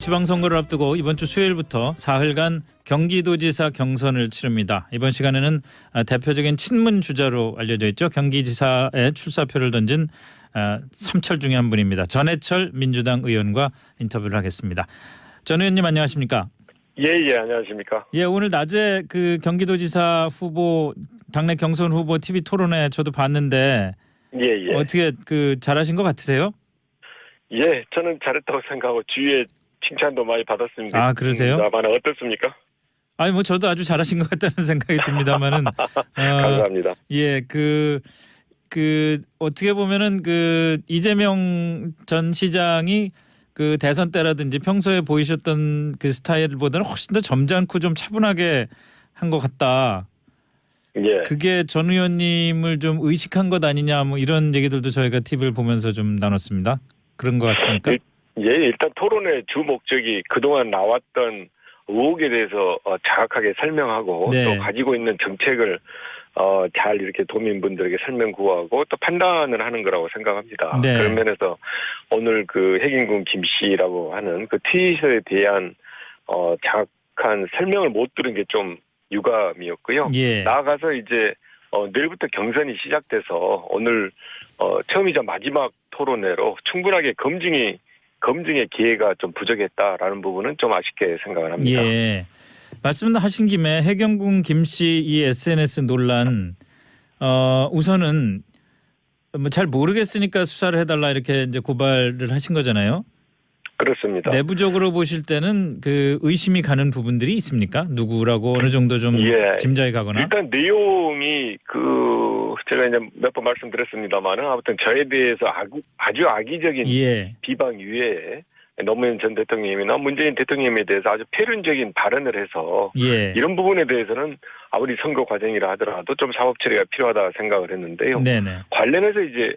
지방선거를 앞두고 이번 주 수요일부터 사흘간 경기도지사 경선을 치릅니다. 이번 시간에는 대표적인 친문 주자로 알려져 있죠. 경기지사에 출사표를 던진 삼철 중에 한 분입니다. 전해철 민주당 의원과 인터뷰를 하겠습니다. 전 의원님 안녕하십니까? 예, 안녕하십니까? 예, 오늘 낮에 그 경기도지사 후보 당내 경선 후보 TV 토론회 저도 봤는데 예. 어떻게 그 잘하신 것 같으세요? 예, 저는 잘했다고 생각하고 주위에 칭찬도 많이 받았습니다. 아, 그러세요? 나만 어떻습니까? 아니 뭐 저도 아주 잘하신 것 같다는 생각이 듭니다만은 감사합니다. 예, 그 어떻게 보면은 그 이재명 전 시장이 그 대선 때라든지 평소에 보이셨던 그 스타일보다는 훨씬 더 점잖고 좀 차분하게 한 것 같다. 예. 그게 전 의원님을 좀 의식한 것 아니냐 뭐 이런 얘기들도 저희가 TV를 보면서 좀 나눴습니다. 그런 것 같습니까? 예, 일단 토론의 주 목적이 그동안 나왔던 의혹에 대해서 정확하게 설명하고 네. 또 가지고 있는 정책을 잘 이렇게 도민분들에게 설명 구하고 또 판단을 하는 거라고 생각합니다. 네. 그런 면에서 오늘 그 해경군 김 씨라고 하는 그 트윗에 대한 정확한 설명을 못 들은 게 좀 유감이었고요. 예. 나아가서 이제 내일부터 경선이 시작돼서 오늘 처음이자 마지막 토론회로 충분하게 검증의 기회가 좀 부족했다라는 부분은 좀 아쉽게 생각을 합니다. 예. 말씀하신 김에 해경군 김 씨 이 SNS 논란 우선은 뭐 잘 모르겠으니까 수사를 해달라 이렇게 이제 고발을 하신 거잖아요. 그렇습니다. 내부적으로 보실 때는 그 의심이 가는 부분들이 있습니까? 누구라고 어느 정도 좀 짐작이 가거나. 일단 내용이 제가 이제 몇 번 말씀드렸습니다만은 아무튼 저에 대해서 아주 악의적인 비방 이외에 노무현 전 대통령이나 문재인 대통령에 대해서 아주 표현적인 발언을 해서 이런 부분에 대해서는 아무리 선거 과정이라 하더라도 좀 사법 처리가 필요하다 생각을 했는데요. 네네. 관련해서 이제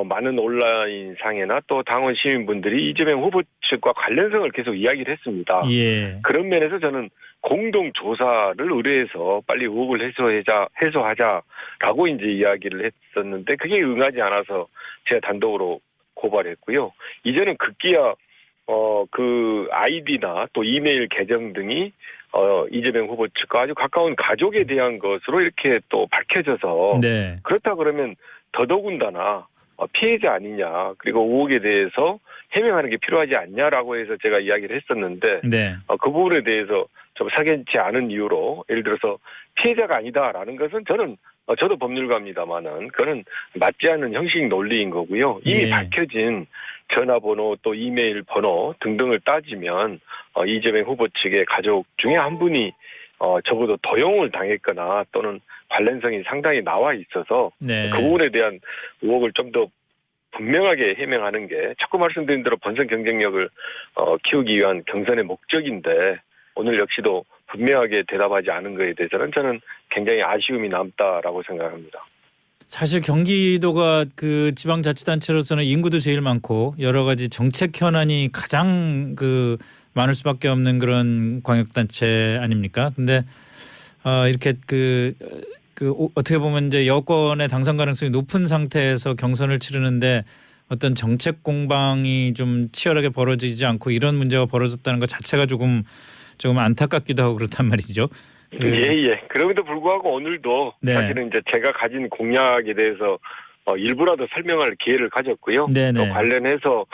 많은 온라인 상에나 또 당원 시민분들이 이재명 후보 측과 관련성을 계속 이야기를 했습니다. 그런 면에서 저는 공동 조사를 의뢰해서 빨리 의혹을 해소하자라고 이제 이야기를 했었는데 그게 응하지 않아서 제가 단독으로 고발했고요. 이제는 급기야 그 아이디나 또 이메일 계정 등이 이재명 후보 측과 아주 가까운 가족에 대한 것으로 이렇게 또 밝혀져서 그렇다 그러면 더더군다나 피해자 아니냐 그리고 의혹에 대해서 해명하는 게 필요하지 않냐라고 해서 제가 이야기를 했었는데 그 부분에 대해서 좀 사견치 않은 이유로 예를 들어서 피해자가 아니다라는 것은 저도 법률가입니다만은 그거는 맞지 않는 형식 논리인 거고요. 이미 밝혀진 전화번호 또 이메일 번호 등등을 따지면 이재명 후보 측의 가족 중에 한 분이 적어도 도용을 당했거나 또는 관련성이 상당히 나와 있어서 그 부분에 대한 의혹을 좀 더 분명하게 해명하는 게 자꾸 말씀드린 대로 본선 경쟁력을 키우기 위한 경선의 목적인데 오늘 역시도 분명하게 대답하지 않은 것에 대해서는 저는 굉장히 아쉬움이 남다라고 생각합니다. 사실 경기도가 그 지방자치단체로서는 인구도 제일 많고 여러 가지 정책 현안이 가장 그 많을 수밖에 없는 그런 광역단체 아닙니까? 근데 이렇게 그 어떻게 보면 이제 여권의 당선 가능성이 높은 상태에서 경선을 치르는데 어떤 정책 공방이 좀 치열하게 벌어지지 않고 이런 문제가 벌어졌다는 것 자체가 조금 안타깝기도 하고 그렇단 말이죠. 그럼에도 불구하고 오늘도 사실은 이제 제가 가진 공약에 대해서 일부라도 설명할 기회를 가졌고요. 또 관련해서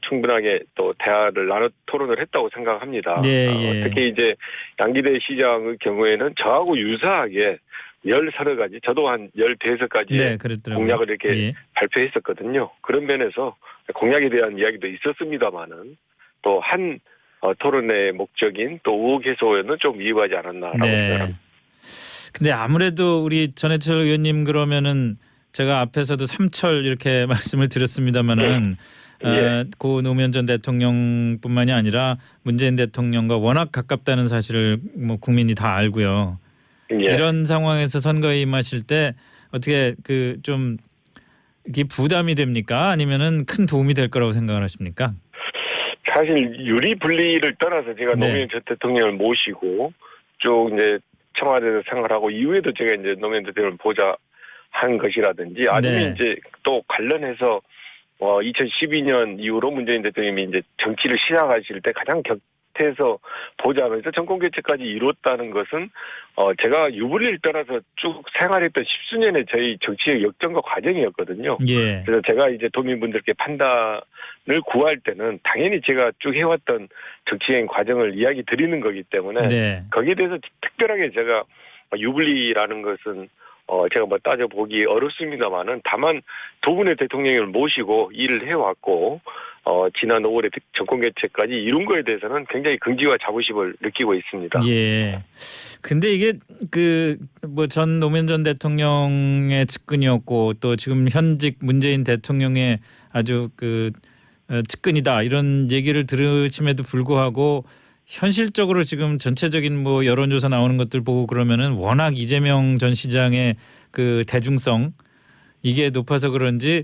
충분하게 또 대화를 토론을 했다고 생각합니다. 특히 이제 양기대 시장의 경우에는 저하고 유사하게 13가지, 저도 한 15가지의 공약을 이렇게 발표했었거든요. 그런 면에서 공약에 대한 이야기도 있었습니다만은 또 한 토론의 목적인 또 의혹 해소에는 좀 미흡하지 않았나라고 생각합니다. 근데 아무래도 우리 전해철 의원님 그러면은 제가 앞에서도 삼철 이렇게 말씀을 드렸습니다만은 고 노무현 전 대통령뿐만이 아니라 문재인 대통령과 워낙 가깝다는 사실을 뭐 국민이 다 알고요. 이런 상황에서 선거에 임하실 때 어떻게 그 좀 이게 부담이 됩니까? 아니면은 큰 도움이 될 거라고 생각을 하십니까? 사실 유리 분리를 떠나서 제가 노무현 전 대통령을 모시고 쭉 이제 청와대에서 생활하고 이후에도 제가 이제 노무현 대통령을 보좌한 것이라든지 아니면 이제 또 관련해서 2012년 이후로 문재인 대통령이 이제 정치를 시작하실 때 가장 곁에서 보좌하면서 정권 교체까지 이뤘다는 것은 제가 유불리를 떠나서 쭉 생활했던 10수년의 저희 정치의 역전과 과정이었거든요. 예. 그래서 제가 이제 도민분들께 판단을 구할 때는 당연히 제가 쭉 해왔던 정치행 과정을 이야기 드리는 거기 때문에 네. 거기에 대해서 특별하게 제가 유불리라는 것은 제가 뭐 따져보기 어렵습니다만은 다만 두 분의 대통령을 모시고 일을 해왔고 지난 5월에 정권 교체까지 이룬 거에 대해서는 굉장히 긍지와 자부심을 느끼고 있습니다. 예. 근데 이게 그 뭐 전 노무현 전 대통령의 측근이었고 또 지금 현직 문재인 대통령의 아주 그 측근이다 이런 얘기를 들으심에도 불구하고 현실적으로 지금 전체적인 뭐 여론조사 나오는 것들 보고 그러면은 워낙 이재명 전 시장의 그 대중성 이게 높아서 그런지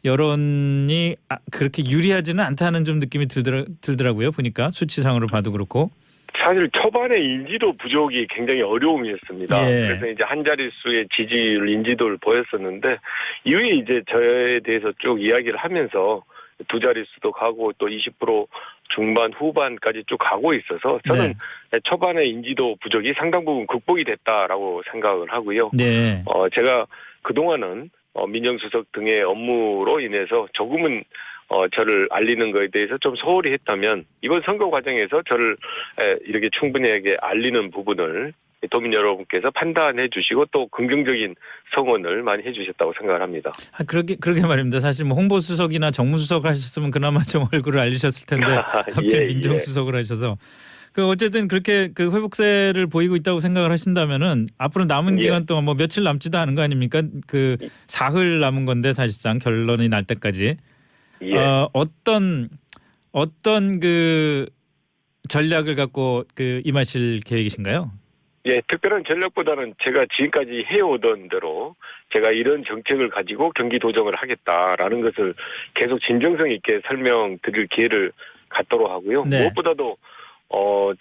여론이 그렇게 유리하지는 않다는 좀 느낌이 들더라고요. 보니까 수치상으로 봐도 그렇고. 사실 초반에 인지도 부족이 굉장히 어려움이었습니다. 예. 그래서 이제 한 자릿수의 지지율 인지도를 보였었는데 이후에 이제 저에 대해서 쭉 이야기를 하면서 두 자릿수도 가고 또 20% 중반 후반까지 쭉 가고 있어서 저는 초반에 인지도 부족이 상당 부분 극복이 됐다라고 생각을 하고요. 네. 제가 그동안은 민정수석 등의 업무로 인해서 조금은 저를 알리는 거에 대해서 좀 소홀히 했다면 이번 선거 과정에서 저를 이렇게 충분하게 알리는 부분을 도민 여러분께서 판단해 주시고 또 긍정적인 성원을 많이 해주셨다고 생각을 합니다. 그러게 말입니다. 사실 뭐 홍보수석이나 정무수석 하셨으면 그나마 좀 얼굴을 알리셨을 텐데 하필 민정수석을 하셔서 그 어쨌든 그렇게 그 회복세를 보이고 있다고 생각을 하신다면은 앞으로 남은 기간 동안 뭐 며칠 남지도 않은 거 아닙니까? 그 사흘 남은 건데 사실상 결론이 날 때까지 어떤 그 전략을 갖고 그 임하실 계획이신가요? 예, 특별한 전략보다는 제가 지금까지 해오던 대로 제가 이런 정책을 가지고 경기도정을 하겠다라는 것을 계속 진정성 있게 설명드릴 기회를 갖도록 하고요. 네. 무엇보다도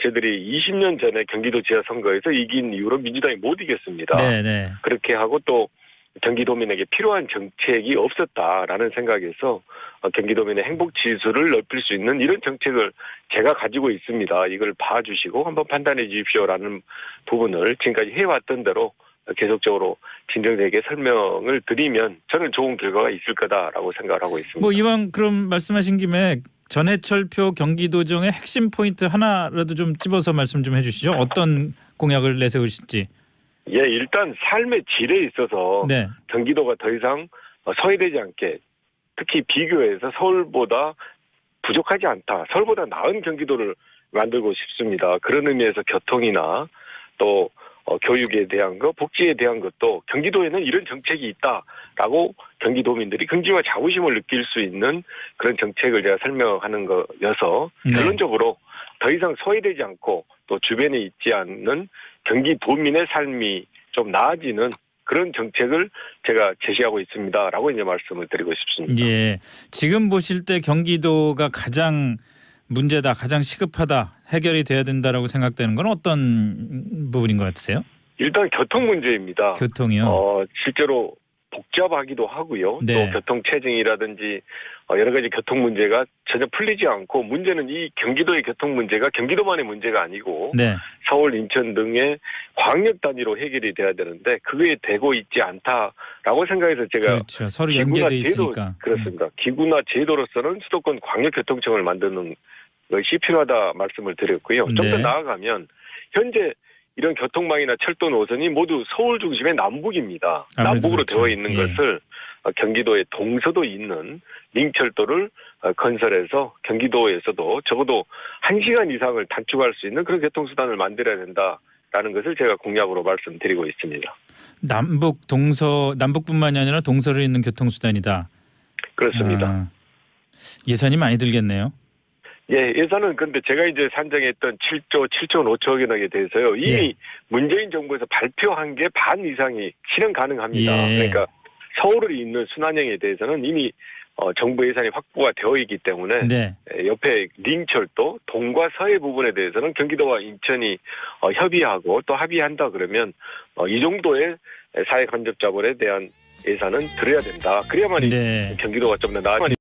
저희들이 20년 전에 경기도 지자선거에서 이긴 이후로 민주당이 못 이겼습니다. 네. 그렇게 하고 또 경기도민에게 필요한 정책이 없었다라는 생각에서 경기도민의 행복 지수를 높일 수 있는 이런 정책을 제가 가지고 있습니다. 이걸 봐주시고 한번 판단해 주십시오라는 부분을 지금까지 해왔던 대로 계속적으로 진정되게 설명을 드리면 저는 좋은 결과가 있을 거다라고 생각을 하고 있습니다. 뭐 이왕 그럼 말씀하신 김에 전해철표 경기도정의 핵심 포인트 하나라도 좀 집어서 말씀 좀 해주시죠. 어떤 공약을 내세우실지. 예, 일단 삶의 질에 있어서 경기도가 더 이상 소외되지 않게 특히 비교해서 서울보다 부족하지 않다. 서울보다 나은 경기도를 만들고 싶습니다. 그런 의미에서 교통이나 또 교육에 대한 것, 복지에 대한 것도 경기도에는 이런 정책이 있다라고 경기도민들이 긍지와 자부심을 느낄 수 있는 그런 정책을 제가 설명하는 거여서 결론적으로 더 이상 소외되지 않고 또 주변에 있지 않는 경기도민의 삶이 좀 나아지는 그런 정책을 제가 제시하고 있습니다라고 이제 말씀을 드리고 싶습니다. 예, 지금 보실 때 경기도가 가장 문제다, 가장 시급하다, 해결이 돼야 된다라고 생각되는 건 어떤 부분인 것 같으세요? 일단 교통 문제입니다. 교통이요? 실제로 복잡하기도 하고요. 네. 또 교통체증이라든지 여러 가지 교통 문제가 전혀 풀리지 않고 문제는 이 경기도의 교통 문제가 경기도만의 문제가 아니고 서울, 인천 등의 광역 단위로 해결이 돼야 되는데 그게 되고 있지 않다라고 생각해서 제가 그렇죠. 서로 연계돼 있으니까. 그렇습니다. 기구나 제도로서는 수도권 광역교통청을 만드는 것이 필요하다 말씀을 드렸고요. 좀 더 나아가면 현재 이런 교통망이나 철도 노선이 모두 서울 중심의 남북입니다. 남북으로 되어 있는 것을 경기도에 동서도 있는 링철도를 건설해서 경기도에서도 적어도 1시간 이상을 단축할 수 있는 그런 교통수단을 만들어야 된다라는 것을 제가 공약으로 말씀드리고 있습니다. 남북뿐만이 아니라 동서를 잇는 교통수단이다. 그렇습니다. 예산이 많이 들겠네요. 예, 예산은 근데 제가 이제 산정했던 7조 5천억 원에 대해서요. 이미 문재인 정부에서 발표한 게 반 이상이 실현 가능합니다. 그러니까 서울을 잇는 순환형에 대해서는 이미 정부 예산이 확보가 되어 있기 때문에 옆에 링철도 동과 서해 부분에 대해서는 경기도와 인천이 협의하고 또 합의한다 그러면 이 정도의 사회 간접 자본에 대한 예산은 들어야 된다. 그래야만 경기도가 좀 더 나아지